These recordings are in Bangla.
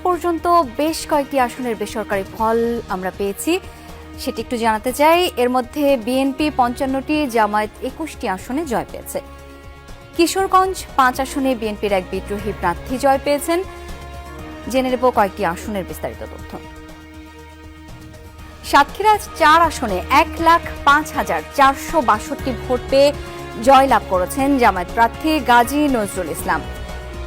পর্যন্ত বেশ কয়েকটি আসনের বেসরকারি ফল আমরা পেয়েছি, সেটি একটু জানাতে চাই। এর মধ্যে বিএনপি ৫৫টি, জামায়াত ২১টি আসনে জয় পেয়েছে। কিশোরগঞ্জ ৫ আসনে বিএনপির এক বিদ্রোহী প্রার্থী জয় পেয়েছেন। জেনে নেব কয়েকটি আসনের বিস্তারিত তথ্য। সাতক্ষীরা ৪ আসনে ১,০৫,৪৬২ ভোট পেয়ে জয়লাভ করেছেন জামায়াত প্রার্থী গাজী নজরুল ইসলাম।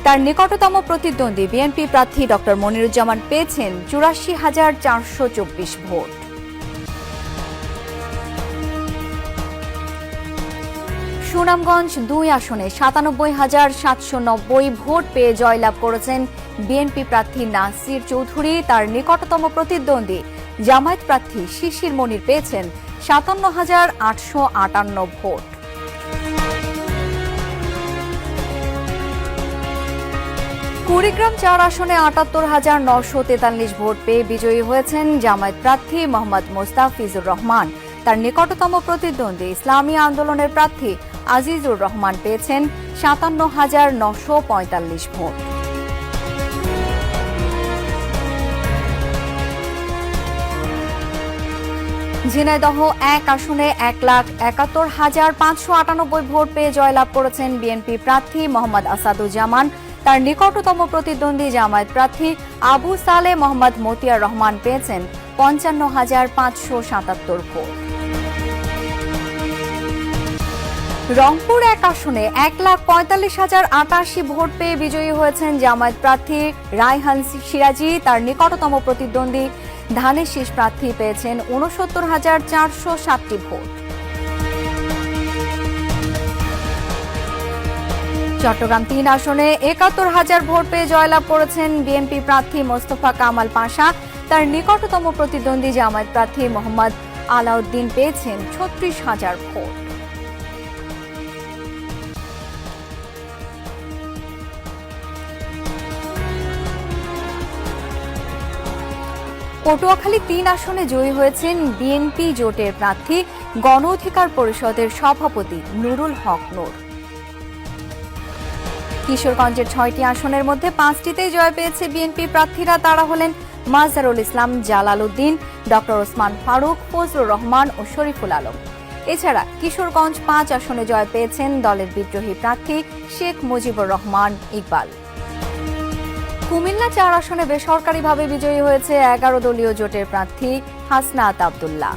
তার নিকটতম প্রতিদ্বন্দ্বী বিএনপি প্রার্থী ডক্টর মনিরুজ্জামান পেয়েছেন ৮৪,৪২৪ ভোট। সুনামগঞ্জ ২ আসনে ৯৭,৭৯০ ভোট পেয়ে জয়লাভ করেছেন বিএনপি প্রার্থী নাসির চৌধুরী। তার নিকটতম প্রতিদ্বন্দ্বী জামায়াত প্রার্থী শিশির মনির পেয়েছেন ৫৭,৮৫৮ ভোট। কুড়িগ্রাম ৪ আসনে ৭৮,৯৪৩ ভোট পেয়ে বিজয়ী হয়েছেন জামায়াত প্রার্থী মোহাম্মদ মোস্তাফিজুর রহমান। তার নিকটতম প্রতিদ্বন্দ্বী ইসলামী আন্দোলনের প্রার্থী আজিজুর রহমান পেয়েছেন ৫৭,৯৪৫ ভোট। ঝিনাইদহ ১ আসনে ১,৭১,৫৯৮ ভোট পেয়ে জয়লাভ করেছেন বিএনপি প্রার্থী মোহাম্মদ আসাদুজ্জামান। তার নিকটতম প্রতিদ্বন্দ্বী জামায়াত প্রার্থী আবু সালে মোহাম্মদ মতিয়ার রহমান পেয়েছেন ৫৫,৫৭৭ ভোট। রংপুর ১ আসনে ১,৪৫,০৮৮ ভোট পেয়ে বিজয়ী হয়েছেন জামায়াত প্রার্থী রায়হান সিরাজি। তার নিকটতম প্রতিদ্বন্দ্বী ধানের শীষ প্রার্থী পেয়েছেন ৬৯,৪৬০ ভোট। চট্টগ্রাম ৩ আসনে ৭১,০০০ ভোট পেয়ে জয়লাভ করেছেন বিএনপি প্রার্থী মোস্তফা কামাল পাশা। তার নিকটতম প্রতিদ্বন্দ্বী জামায়াত প্রার্থী মোহাম্মদ আলাউদ্দিন পেয়েছেন ৩৬,০০০ ভোট। পটুয়াখালী ৩ আসনে জয়ী হয়েছেন বিএনপি জোটের প্রার্থী গণ অধিকার পরিষদের সভাপতি নুরুল হক নূর। কিশোরগঞ্জের ৬টি আসনের মধ্যে ৫টিতেই জয় পেয়েছে বিএনপি প্রার্থীরা। তারা হলেন মাজহারুল ইসলাম জালাল উদ্দিন, ডক্টর ওসমান ফারুক, ফজলুর রহমান ও শরীফুল আলম। এছাড়া কিশোরগঞ্জ ৫ আসনে জয় পেয়েছেন দলের বিদ্রোহী প্রার্থী শেখ মুজিবুর রহমান ইকবাল। কুমিল্লা ৪ আসনে বেসরকারিভাবে বিজয়ী হয়েছে ১১ দলীয় জোটের প্রার্থী হাসনাত আব্দুল্লাহ।